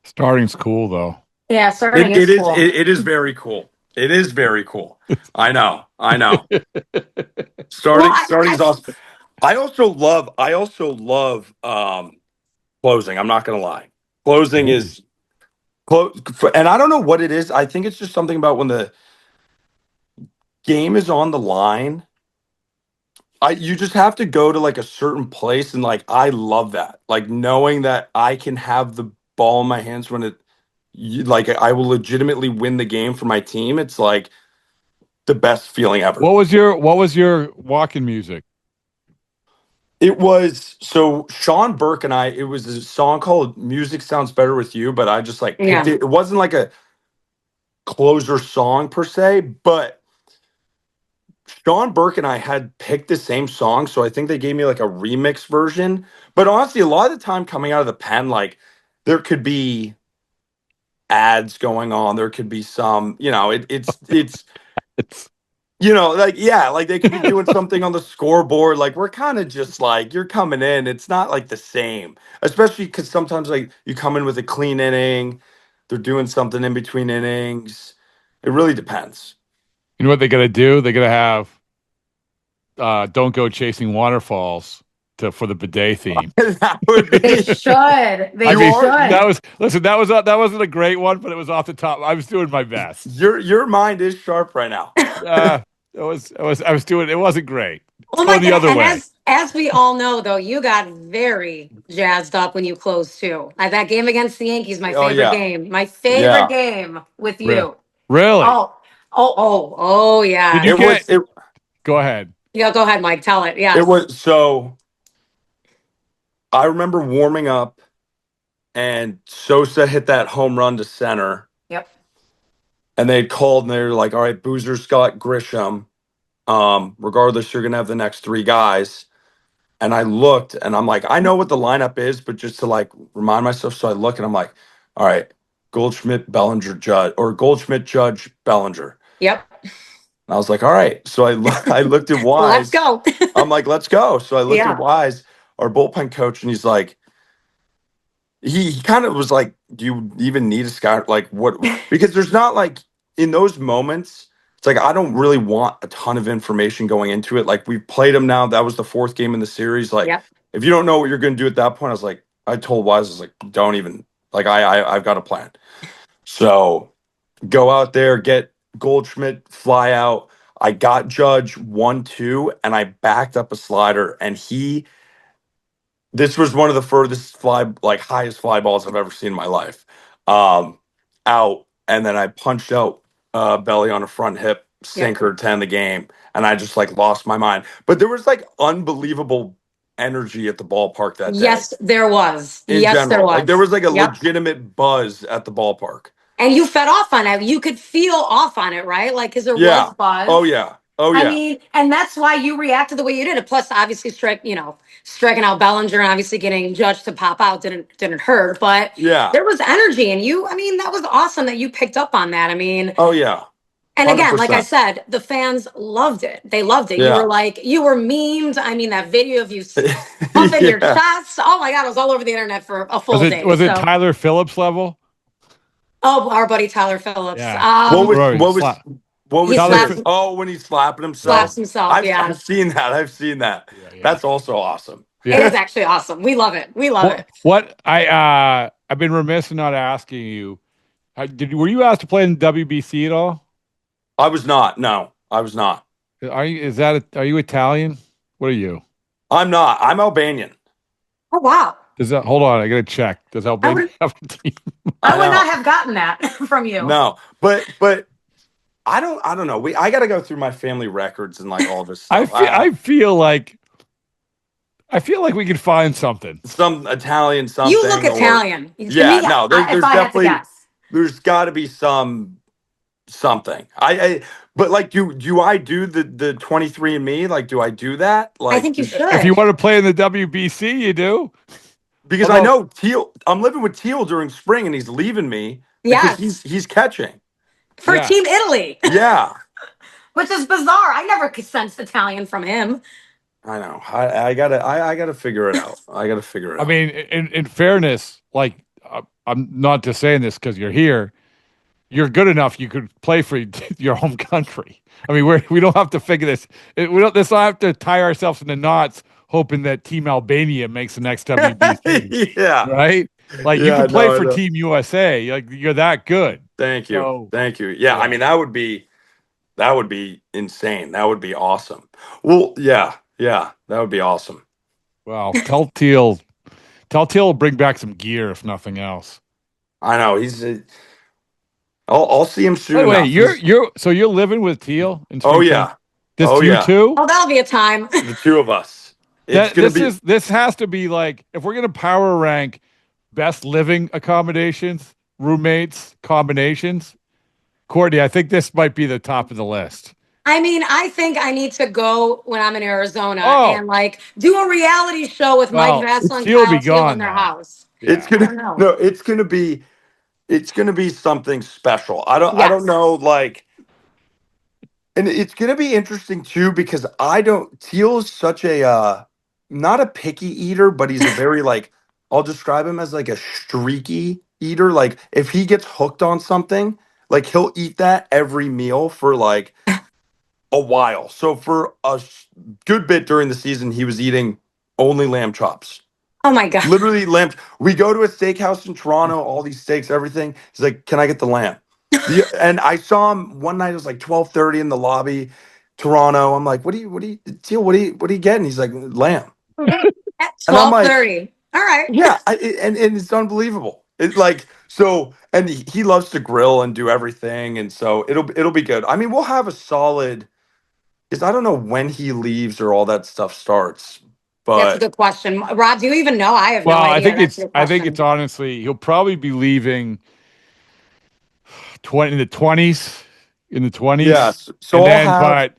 starting's cool though. Yeah, starting it is is cool. it is very cool. It is very cool. I know. Starting's awesome. I also love closing. I'm not gonna lie. Closing is close, and I don't know what it is. I think it's just something about when the game is on the line. You just have to go to like a certain place, and like I love that. Like knowing that I can have the ball in my hands when like I will legitimately win the game for my team. It's like the best feeling ever. What was your walking music? It was so Sean Burke and it was a song called Music Sounds Better With You, but I just like picked it. It wasn't like a closer song per se, but Sean Burke and I had picked the same song, so I think they gave me like a remix version. But honestly, a lot of the time coming out of the pen, like there could be ads going on, there could be some, it's like like they could be doing something on the scoreboard. Like we're kind of just like you're coming in, it's not like the same, especially because sometimes like you come in with a clean inning, they're doing something in between innings. It really depends. You know what they're gonna do? They're gonna have "Don't Go Chasing Waterfalls" for the bidet theme. That would They be. should. They I mean, should. that wasn't a great one, but it was off the top. I was doing my best. Your mind is sharp right now. I was doing. It wasn't great. It's Oh going my the God. other And way. as we all know, though, you got very jazzed up when you closed too. That game against the Yankees, my Oh, favorite yeah. game. My favorite game with you. Really? Oh, yeah. Did you It was. It, Go ahead. Yeah, go ahead, Mike. Tell it. Yes. it was so. I remember warming up, and Sosa hit that home run to center. Yep. And they called and they were like, all right, Boozer, Scott, Grisham. Regardless, you're gonna have the next three guys. And I looked and I'm like, I know what the lineup is, but just to like remind myself. So I look and I'm like, all right, Goldschmidt, Bellinger, Judge, or Goldschmidt, Judge, Bellinger. Yep. And I was like, all right. So I looked at Wise. Let's go. I'm like, let's go. So I looked Yeah. at Wise, our bullpen coach, and he's like, he kind of was like, do you even need a scout? Like what? Because there's not like in those moments, it's like I don't really want a ton of information going into it. Like we've played them now. That was the fourth game in the series. Like Yep. if you don't know what you're going to do at that point, I told Wise, I was like, don't even like I've got a plan. So go out there, get Goldschmidt, fly out. I got Judge 1-2, and I backed up a slider, and this was one of the furthest highest fly balls I've ever seen in my life. Out, and then I punched out belly on a front hip sinker to end the game, and I just like lost my mind. But there was like unbelievable energy at the ballpark that day. Yes, there was. In Yes, general. there was. Like there was like a Yep. legitimate buzz at the ballpark. And you fed off on it. You could feel off on it, right? Like, because there Yeah. was buzz. Oh yeah. Oh yeah. I mean, and that's why you reacted the way you did. And plus, obviously, striking out Bellinger and obviously getting Judge to pop out didn't hurt. But Yeah. there was energy, and that was awesome that you picked up on that. I mean, Oh yeah. and again, like I 100%. said, the fans loved it. They loved it. Yeah. You were memed. I mean, that video of you pumping your Yeah. chest. Oh my God, it was all over the internet for a full day. Was it So- Tyler Phillips level? Oh, our buddy Tyler Phillips. Yeah. What was He slapped- it? Oh, when he's slapping himself. Slaps himself, I've yeah. seen that. I've seen that. That's also awesome. It is actually awesome. We love it. We love it. I've been remiss in not asking you. Were you asked to play in WBC at all? I was not. No, I was not. Are you Italian? What are you? I'm not. I'm Albanian. Oh wow. Hold on, I gotta check. Does Albania have a team? I would not have gotten that from you. No, but I don't know. I got to go through my family records and like all this stuff. I feel like we could find something. Some Italian something. You look Italian. Yeah, no, there's if I had to definitely guess. there's got to be something. But like, do I do the 23andMe? Like, do I do that? Like, I think you should. If you want to play in the WBC, you do. Because I know Teal. I'm living with Teal during spring, and he's leaving me because Yes. he's catching For Team Italy. Yeah, Which is bizarre. I never sensed Italian from him. I know. I gotta figure it out. I gotta figure it out. I mean, in fairness, like I'm not just saying this because you're here. You're good enough. You could play for your home country. I mean, we don't have to figure this. We don't have to tie ourselves in the knots, hoping that Team Albania makes the next WBC. Yeah. Right. Like you can play for Team USA. Like you're that good. Thank you. So, Thank you. Yeah. I mean, that would be insane. That would be awesome. Well, yeah, that would be awesome. Well, tell Teal will bring back some gear if nothing else. I know I'll see him soon. Wait, you're living with Teal? Oh yeah. Just you two? Oh, that'll be a time. The two of us. This has to be like, if we're gonna power rank best living accommodations, roommates, combinations, Courtney, I think this might be the top of the list. I mean, I think I need to go when I'm in Arizona and like do a reality show with Mike Vasil and Kyle Teal in their house. Yeah. It's gonna be something special. I don't know, like, and it's gonna be interesting too because Teal is such a not a picky eater, but he's a very like, I'll describe him as like a streaky eater. Like if he gets hooked on something, like he'll eat that every meal for like a while. So for a good bit during the season, he was eating only lamb chops. Oh my God. Literally lamb. We go to a steakhouse in Toronto, all these steaks, everything. He's like, "Can I get the lamb?" And I saw him one night. It was like 12:30 in the lobby, Toronto. I'm like, "What are you getting?" He's like, "Lamb." At And I'm like, 12:30. All right. "Yeah," and it's unbelievable. It's like so, and he loves to grill and do everything, and so it'll be good. I mean, we'll have a solid. Because I don't know when he leaves or all that stuff starts, That's a but good question. Rob, do you even know? I have no Well, idea. That's a good I think question. it's honestly he'll probably be leaving 20 in the 20s, in the 20s. yes. So And I'll then have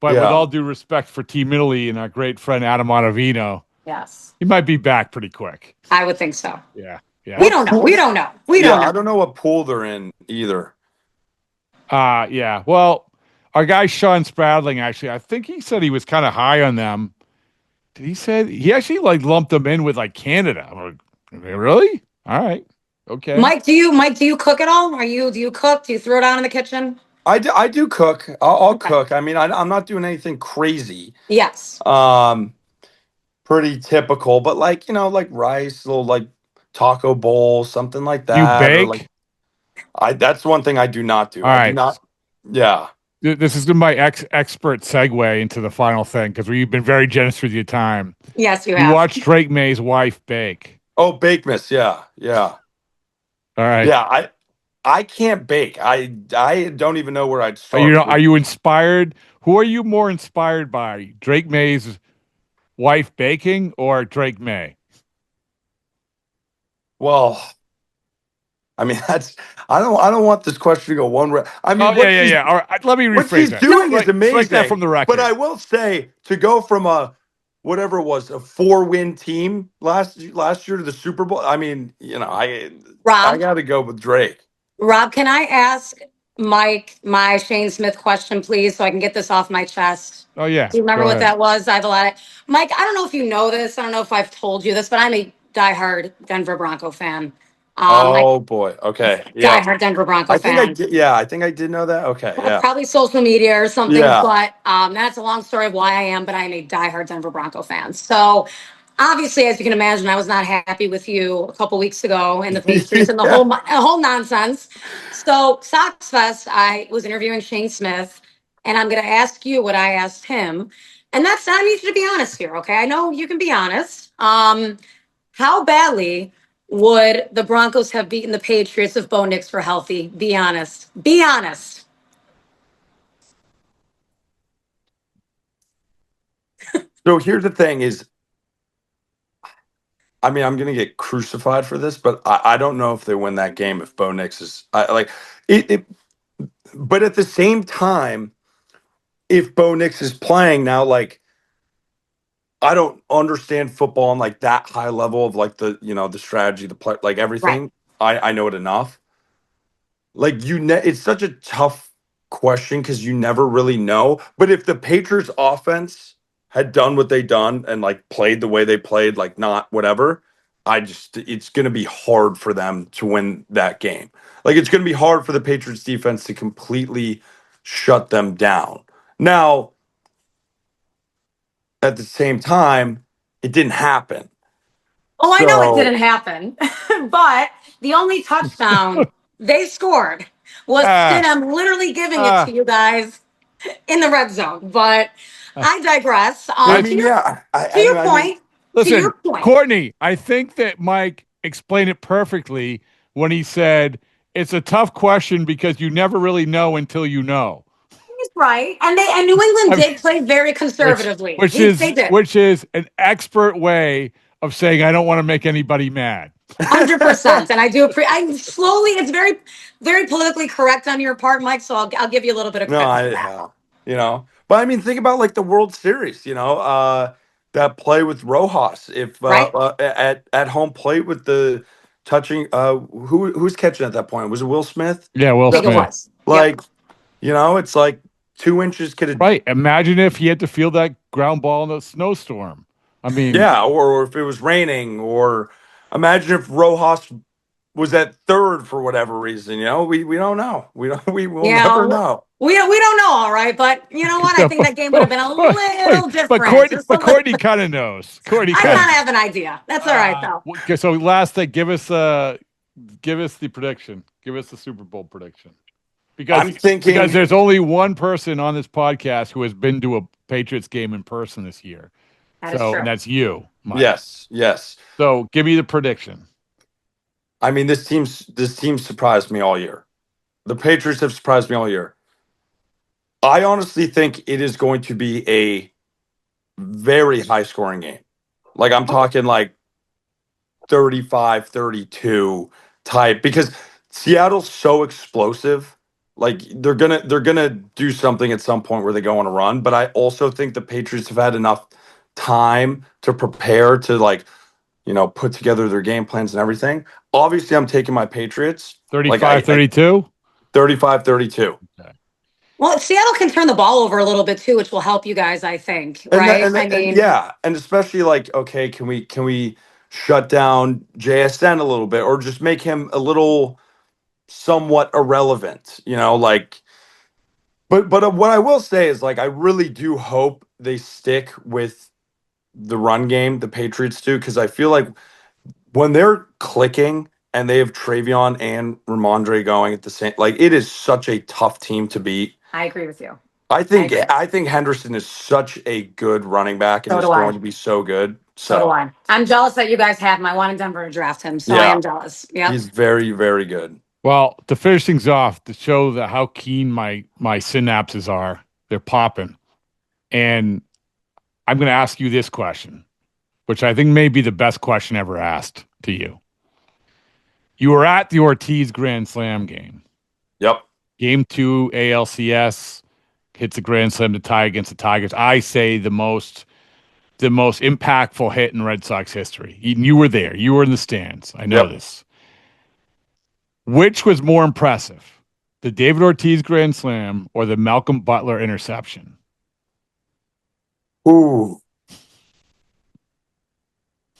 but with yeah. all due respect for Team Italy and our great friend Adam Ottavino, Yes. he might be back pretty quick. I would think so. Yeah. Yeah. We don't know. We don't know. We don't know. I don't know what pool they're in either. Yeah. Well, our guy Sean Spradling, actually, I think he said he was kind of high on them. Did he say he actually like lumped them in with like Canada? I'm like, really? All right. Okay. Mike, do you cook at all? Do you cook? Do you throw it out in the kitchen? I do cook. I'll Okay. cook. I mean, I'm not doing anything crazy. Yes. Pretty typical, but like, like rice, little like taco bowl, something like You that. Or like bake? that's one thing I do not do. All I do right. not. Yeah. This is my expert segue into the final thing because we've been very generous with your time. Yes, you You have. watched Drake May's wife bake. Oh, Bakemas. Yeah. Yeah. All right. Yeah. I can't bake. I don't even know where I'd Are you start. are you inspired? Who are you more inspired by? Drake May's wife baking or Drake May? Well, I mean I don't want this question to go one way. I mean, yeah. All right, let me what rephrase she's that. doing is Strike amazing. that from the record. But I will say to go from a whatever it was a 4-win team last year to the Super Bowl. I mean, I Rob, got to go with Drake. Rob, can I ask Mike my Shane Smith question, please, so I can get this off my chest? Oh yeah. Do you remember Go what ahead. that was? I have a lot of Mike. I don't know if you know this. I don't know if I've told you this, but I'm a diehard Denver Bronco fan. Oh boy. Okay. Yeah. Diehard Denver Bronco I think I fan. did. Yeah. I think I did know that. Okay. Yeah. Probably social media or something, Yeah. but that's a long story of why I am. But I am a diehard Denver Bronco fan. So obviously, as you can imagine, I was not happy with you a couple weeks ago and the Patriots and the whole nonsense. So Sox Fest, I was interviewing Shane Smith, and I'm going to ask you what I asked him, and that's I need you to be honest here, okay? I know you can be honest. How badly would the Broncos have beaten the Patriots if Bo Nix were healthy? Be honest. Be honest. So here's the thing: is I mean, I'm gonna get crucified for this, but I don't know if they win that game if Bo Nix is like it. But at the same time, if Bo Nix is playing now, like I don't understand football on like that high level of like the strategy, the play, like everything. I know it enough. Like it's such a tough question because you never really know. But if the Patriots offense had done what they done and like played the way they played, like not whatever, it's gonna be hard for them to win that game. Like it's gonna be hard for the Patriots defense to completely shut them down. Now, at the same time, it didn't happen. Oh, I know it didn't happen, but the only touchdown they scored was Stidham literally giving it to you guys in the red zone. But I digress. To your point. Listen, Courtney, I think that Mike explained it perfectly when he said it's a tough question because you never really know until you know. He's right, and New England did play very conservatively, which is an expert way of saying I don't want to make anybody mad. 100%, and I do. It's very, very politically correct on your part, Mike. So I'll give you a little bit of credit. But I mean, think about like the World Series. That play with Rojas, if at home plate with the touching. Who's catching at that point? Was it Will Smith? Yeah, Will Smith. Like, it's like 2 inches could have. Right. Imagine if he had to field that ground ball in a snowstorm. I mean, yeah, or if it was raining, or imagine if Rojas was at third for whatever reason. You know, we don't know. We will Yeah, never know. We don't know, all right. But you know what? I think that game would have been a little different. But Courtney kind of knows. Courtney I kind kind of have an idea. That's all right, though. Okay, so last thing, give us the prediction. Give us the Super Bowl prediction. Because there's only one person on this podcast who has been to a Patriots game in person this year. That is true. And that's you, Mike. Yes. So give me the prediction. I mean, this team surprised me all year. The Patriots have surprised me all year. I honestly think it is going to be a very high-scoring game. Like, I'm talking like 35-32 type, because Seattle's so explosive. Like, they're gonna do something at some point where they go on a run. But I also think the Patriots have had enough time to prepare to, like, you know, put together their game plans and everything. Obviously, I'm taking my Patriots. 35-32? 35-32. Okay. Well, Seattle can turn the ball over a little bit too, which will help you guys, I think. Right? And especially like, okay, can we shut down JSN a little bit, or just make him a little somewhat irrelevant? You know, like. But what I will say is, like, I really do hope they stick with the run game, the Patriots do, because I feel like when they're clicking and they have Travion and Ramondre going at the same, like, it is such a tough team to beat. I agree with you. I think Henderson is such a good running back, and So he's going to be so good. So do I. I'm jealous that you guys have him. I wanted Denver to draft him, so I am jealous. Yeah, he's very, very good. Well, to finish things off, to show that how keen my synapses are, they're popping. And I'm going to ask you this question, which I think may be the best question ever asked to you. You were at the Ortiz Grand Slam game. Yep. Game 2, ALCS, hits a Grand Slam to tie against the Tigers. I say the most impactful hit in Red Sox history. You were there. You were in the stands. I know this. Which was more impressive, the David Ortiz Grand Slam or the Malcolm Butler interception? Ooh.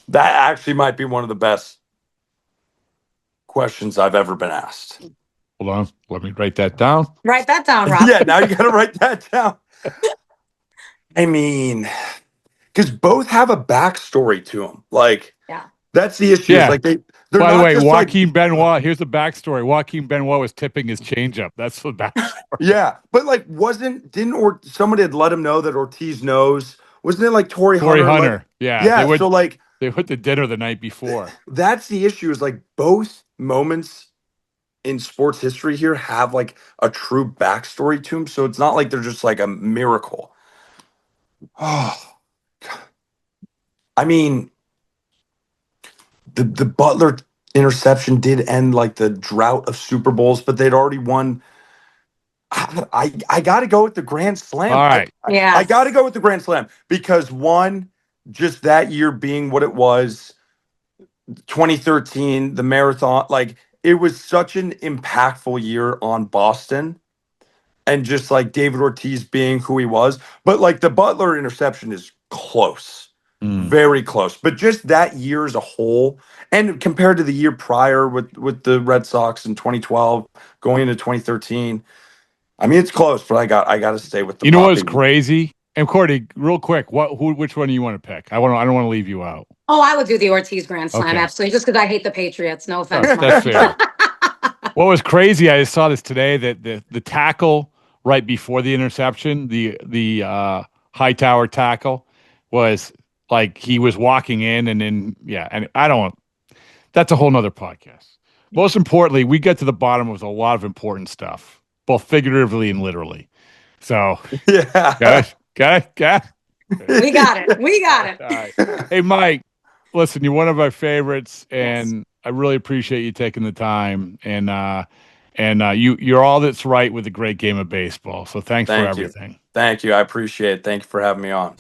That actually might be one of the best questions I've ever been asked. Hold on. Let me write that down. Write that down, Rob. Yeah, now you got to write that down. I mean, because both have a backstory to them. Like, that's the issue. Yeah. Like, they're By the not way, just Joaquin Benoit, here's the backstory. Joaquin Benoit was tipping his changeup. That's the backstory. Yeah, but like, somebody had let him know that Ortiz knows? Wasn't it like Torrey Hunter? Hunter. Yeah. So like, they went to dinner the night before. That's the issue. Is like both moments in sports history here have like a true backstory to them. So it's not like they're just like a miracle. Oh, I mean, the Butler interception did end like the drought of Super Bowls, but they'd already won. I got to go with the Grand Slam. All right. Yeah. I got to go with the Grand Slam because one, just that year being what it was, 2013, the marathon, like it was such an impactful year on Boston. And just like David Ortiz being who he was. But like the Butler interception is close. Very close. But just that year as a whole, and compared to the year prior with the Red Sox in 2012, going into 2013, I mean it's close, but I got to stay with the. You know what's crazy? And Courtney, real quick, which one do you want to pick? I don't want to leave you out. Oh, I would do the Ortiz Grand Slam, absolutely, just because I hate the Patriots. No offense. That's fair. What was crazy, I saw this today, that the tackle right before the interception, the Hightower tackle, was like he was walking in and then, and that's a whole nother podcast. Most importantly, we get to the bottom of a lot of important stuff, both figuratively and literally. So, got it. We got it. All right. Hey, Mike, listen, you're one of our favorites, and I really appreciate you taking the time. And you're all that's right with the great game of baseball. So thanks for everything. Thank you. I appreciate it. Thank you for having me on.